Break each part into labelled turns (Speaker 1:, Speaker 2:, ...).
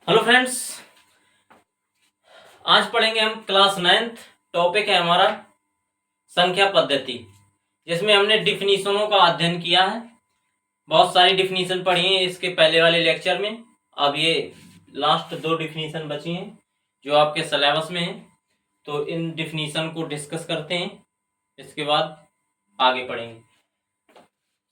Speaker 1: Hello friends, आज पढ़ेंगे हम क्लास 9th। टॉपिक है हमारा संख्या पद्धति, जिसमें हमने डिफिनीशनों का अध्ययन किया है। बहुत सारी डिफिनीशन पढ़ी है इसके पहले वाले लेक्चर में। अब ये लास्ट 2 डिफिनीशन बची हैं जो आपके सिलेबस में है, तो इन डिफिनीशन को डिस्कस करते हैं, इसके बाद आगे पढ़ेंगे।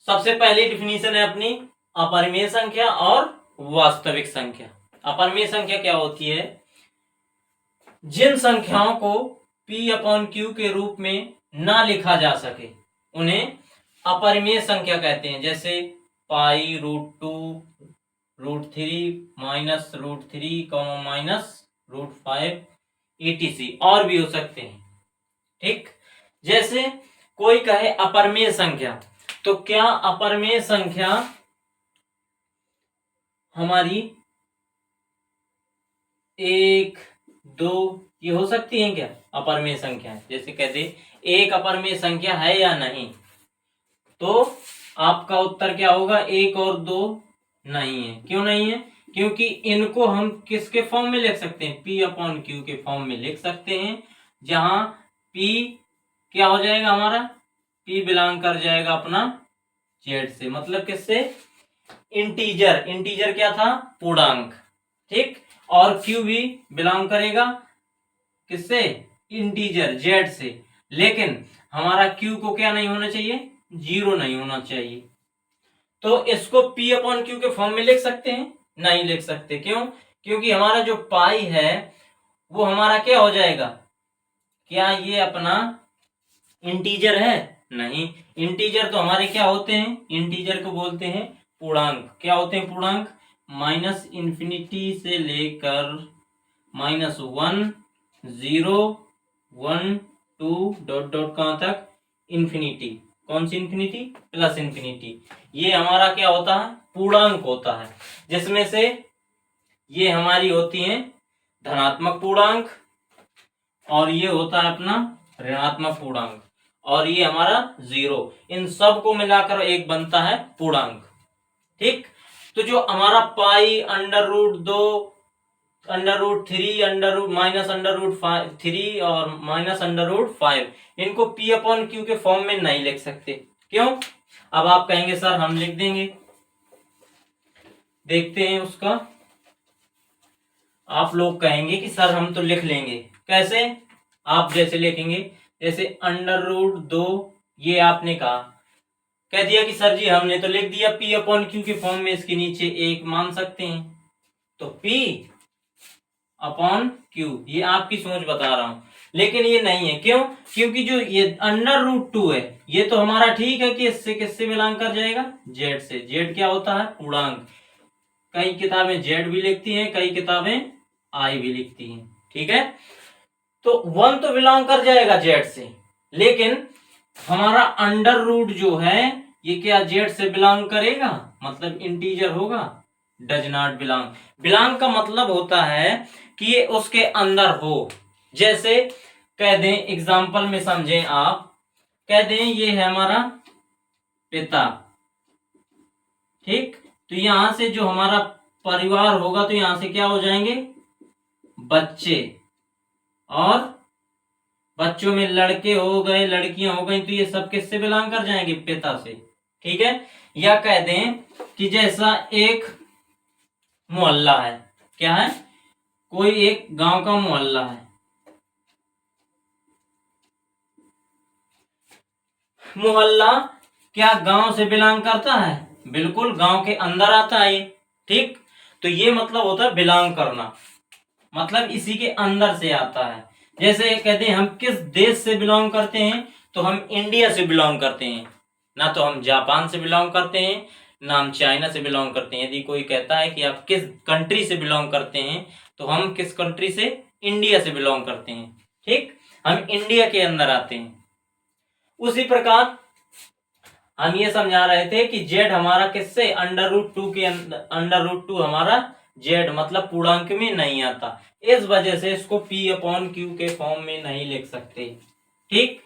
Speaker 1: सबसे पहली डिफिनीशन है अपनी अपरिमेय संख्या और वास्तविक संख्या। अपरिमेय संख्या क्या होती है? जिन संख्याओं को P/Q के रूप में ना लिखा जा सके उन्हें अपरिमेय संख्या कहते हैं। जैसे पाई, √2, √3, -√3, -√5 etc. और भी हो सकते हैं। ठीक, जैसे कोई कहे अपरिमेय संख्या, तो क्या अपरिमेय संख्या हमारी 1, 2 ये हो सकती है क्या अपरिमेय संख्या? जैसे कहते एक अपरिमेय संख्या है या नहीं, तो आपका उत्तर क्या होगा? 1 और 2 नहीं है। क्यों नहीं है? क्योंकि इनको हम किसके फॉर्म में लिख सकते हैं? P/Q के फॉर्म में लिख सकते हैं, जहां P क्या हो जाएगा हमारा? P बिलोंग कर जाएगा अपना Z से, मतलब किससे? इंटीजर। इंटीजर क्या था? पूर्णांक। ठीक, और Q भी बिलोंग करेगा किससे? इंटीजर Z से। लेकिन हमारा Q को क्या नहीं होना चाहिए? 0 नहीं होना चाहिए। तो इसको P/Q के फॉर्म में लिख सकते हैं? नहीं लिख सकते। क्यों? क्योंकि हमारा जो पाई है वो हमारा क्या हो जाएगा? क्या ये अपना इंटीजर है? नहीं। इंटीजर तो हमारे क्या होते हैं? इंटीजर को बोलते हैं पूर्णांक। क्या होते हैं पूर्णांक? -∞ से लेकर -1, 0, 1, 2 डॉट डॉट कहां तक? इंफिनिटी। कौन सी इंफिनिटी? Plus infinity. ये हमारा क्या होता है? पूर्णांक होता है, जिसमें से ये हमारी होती हैं धनात्मक पूर्णांक, और ये होता है अपना ऋणात्मक पूर्णांक, और ये हमारा 0। इन सब को मिलाकर एक बनता है पूर्णांक। ठीक, तो जो हमारा पाई, √2, √3, -√3 और -√5, इनको P/Q के फॉर्म में नहीं लिख सकते। क्यों? अब आप कहेंगे सर हम लिख देंगे। देखते हैं उसका। आप लोग कहेंगे कि सर हम तो लिख लेंगे। कैसे? आप जैसे लिखेंगे, जैसे √2, ये आपने कहा, कह दिया कि सर जी हमने तो लिख दिया P/Q के फॉर्म में, इसके नीचे 1 मान सकते हैं, तो P/Q। ये आपकी सोच बता रहा हूं, लेकिन ये नहीं है। क्यों? क्योंकि जो ये √2 है, ये तो हमारा ठीक है कि इससे किससे बिलोंग कर जाएगा? Z से। Z क्या होता है? पूर्णांक। कई किताबें Z भी लिखती हैं, कई किताबें I भी लिखती हैं। ठीक है, तो 1 तो बिलोंग कर जाएगा Z से, लेकिन हमारा √, जो है ये क्या Z से बिलोंग करेगा? मतलब इंटीजर होगा? Does not belong. बिलोंग का मतलब होता है कि ये उसके अंदर हो। जैसे कह दें, एग्जाम्पल में समझें आप, कह दें ये है हमारा पिता। ठीक, तो यहां से जो हमारा परिवार होगा, तो यहां से क्या हो जाएंगे? बच्चे, और बच्चों में लड़के हो गए, लड़कियां हो गई, तो ये सब किससे बिलोंग कर जाएंगे? पिता से। ठीक है, या कह दें कि जैसा एक मोहल्ला है, क्या है? कोई एक गांव का मोहल्ला है। मोहल्ला क्या गांव से बिलोंग करता है? बिल्कुल, गांव के अंदर आता है ये। ठीक, तो ये मतलब होता है बिलोंग करना, मतलब इसी के अंदर से आता है। जैसे कहते हैं हम किस देश से बिलोंग करते हैं, तो हम इंडिया से बिलोंग करते हैं। ना तो हम जापान से बिलोंग करते हैं, ना हम चाइना से बिलोंग करते हैं। यदि कोई कहता है कि आप किस कंट्री से बिलोंग करते हैं, तो हम किस कंट्री से? इंडिया से बिलोंग करते हैं। ठीक, हम इंडिया के अंदर आते हैं। उसी प्रकार हम ये समझा रहे थे कि Z हमारा किससे? √2 के अंदर, √2 हमारा Z मतलब पूर्णांक में नहीं आता, इस वजह से इसको P/Q के फॉर्म में नहीं लिख सकते। ठीक,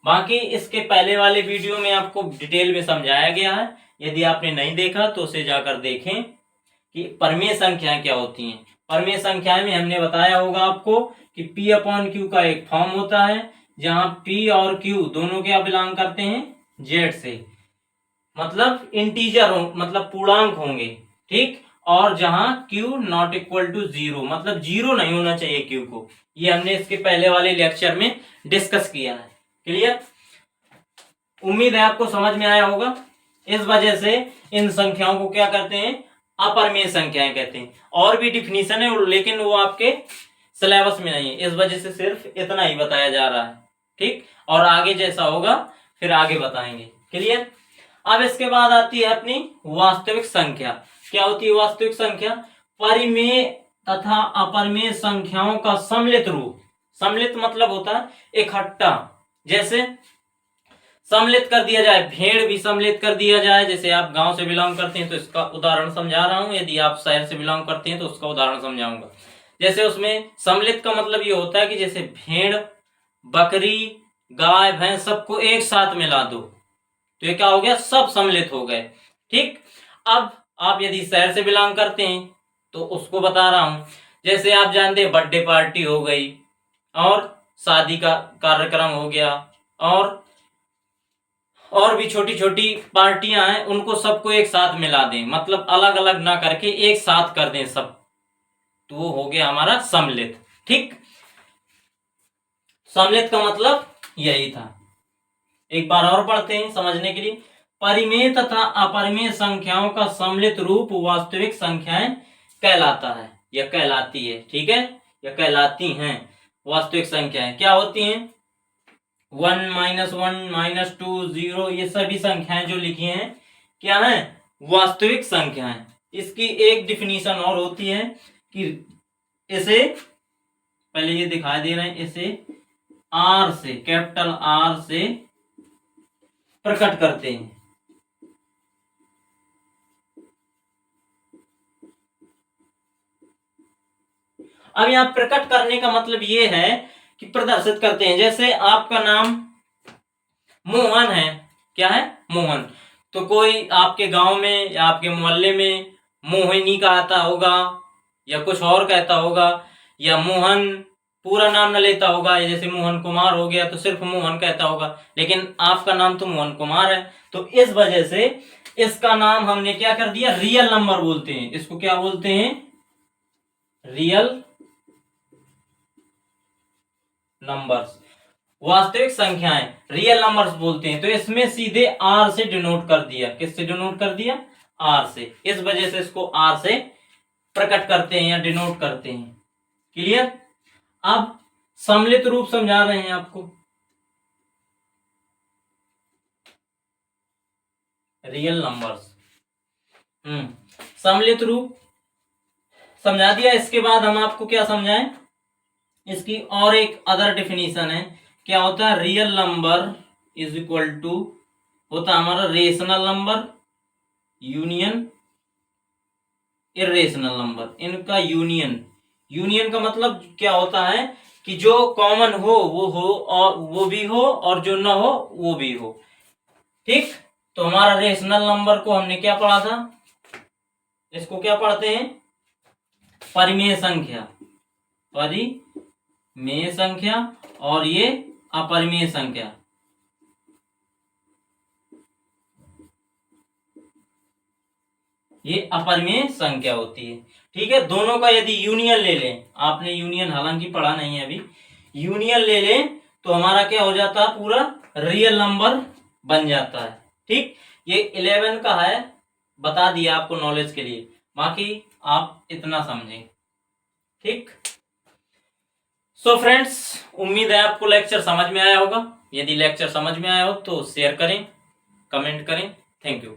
Speaker 1: बाकी इसके पहले वाले वीडियो में आपको डिटेल में समझाया गया है। यदि आपने नहीं देखा तो उसे जाकर देखें कि परिमेय संख्याएं क्या होती हैं। परमेय संख्या में हमने बताया होगा आपको कि P अपॉन Q का एक फॉर्म होता है जहां P और Q दोनों क्या बिलोंग करते हैं, Z से, मतलब इंटीजर हो, मतलब पूर्णांक होंगे, ठीक। और जहां Q नॉट इक्वल टू 0, मतलब 0 नहीं होना चाहिए Q को। ये हमने इसके पहले वाले लेक्चर में डिस्कस किया है। क्लियर? उम्मीद है आपको समझ में आया होगा। इस वजह से इन संख्याओं को क्या करते हैं, अपरिमेय संख्याएं कहते हैं। और भी डिफिनीशन है लेकिन वो आपके सिलेबस में नहीं है, इस वजह से सिर्फ इतना ही बताया जा रहा है, ठीक। और आगे जैसा होगा फिर आगे बताएंगे। क्लियर? अब इसके बाद आती है अपनी वास्तविक संख्या। क्या होती है वास्तविक संख्या? परिमेय तथा अपरिमेय संख्याओं का सम्मिलित रूप। सम्मिलित मतलब होता है इकट्ठा। जैसे सम्मिलित कर दिया जाए, भेड़ भी सम्मिलित कर दिया जाए। जैसे आप गांव से बिलोंग करते हैं तो इसका उदाहरण समझा रहा हूं, यदि आप शहर से बिलोंग करते हैं तो उसका उदाहरण समझाऊंगा। जैसे उसमें सम्मिलित का मतलब ये होता है कि जैसे भेड़, बकरी, गाय, भैंस सबको एक साथ मिला दो तो ये क्या हो गया, सब सम्मिलित हो गए, ठीक। अब आप यदि शहर से बिलोंग करते हैं तो उसको बता रहा हूं। जैसे आप जानते हैं बर्थडे पार्टी हो गई और शादी का कार्यक्रम हो गया और भी छोटी छोटी पार्टियां हैं, उनको सबको एक साथ मिला दें, मतलब अलग अलग ना करके एक साथ कर दें सब, तो वो हो गया हमारा सम्मिलित, ठीक। सम्मिलित का मतलब यही था। एक बार और पढ़ते हैं समझने के लिए। परिमेय तथा अपरिमेय संख्याओं का सम्मिलित रूप वास्तविक संख्याएं कहलाता है या कहलाती है, ठीक है, या कहलाती हैं। वास्तविक संख्याएं क्या होती हैं? 1, -1, -2, 0, ये सभी संख्याएं जो लिखी हैं क्या है, वास्तविक संख्याएं। इसकी एक डिफिनीशन और होती है कि इसे, पहले ये दिखाई दे रहे हैं, इसे R से, कैपिटल R से प्रकट करते हैं। अब यहां प्रकट करने का मतलब ये है कि प्रदर्शित करते हैं। जैसे आपका नाम मोहन है, क्या है, मोहन, तो कोई आपके गांव में या आपके मोहल्ले में मोहिनी कहता होगा या कुछ और कहता होगा, या मोहन पूरा नाम न लेता होगा, जैसे मोहन कुमार हो गया तो सिर्फ मोहन कहता होगा, लेकिन आपका नाम तो मोहन कुमार है, तो इस वजह से इसका नाम हमने क्या कर दिया, रियल नंबर बोलते हैं। इसको क्या बोलते हैं, रियल नंबर्स, वास्तविक संख्याएं रियल नंबर्स बोलते हैं। तो इसमें सीधे आर से डिनोट कर दिया, किससे डिनोट कर दिया, आर से, इस वजह से इसको आर से प्रकट करते हैं या डिनोट करते हैं। क्लियर? अब सम्मिलित रूप समझा रहे हैं आपको। रियल नंबर्स, सम्मिलित रूप समझा दिया। इसके बाद हम आपको क्या समझाएं, इसकी और एक अदर डेफिनेशन है। क्या होता है, real number is equal to होता है हमारा rational number union irrational number, इनका यूनियन। यूनियन का मतलब क्या होता है कि जो कॉमन हो और वो भी हो और जो ना हो वो भी हो, ठीक। तो हमारा रेशनल नंबर को हमने क्या पढ़ा था, इसको क्या पढ़ते हैं, परिमेय संख्या, परिमेय संख्या, और ये अपरिमेय संख्या। ये अपरिमेय संख्या होती है, ठीक है। दोनों का यदि यूनियन ले लें, आपने यूनियन हालांकि पढ़ा नहीं है अभी, यूनियन ले लें तो हमारा क्या हो जाता है, पूरा रियल नंबर बन जाता है, ठीक। ये 11 का है, बता दिया आपको नॉलेज के लिए, बाकी आप इतना समझें, ठीक। सो फ्रेंड्स, उम्मीद है आपको लेक्चर समझ में आया होगा। यदि लेक्चर समझ में आया हो तो शेयर करें, कमेंट करें। Thank you.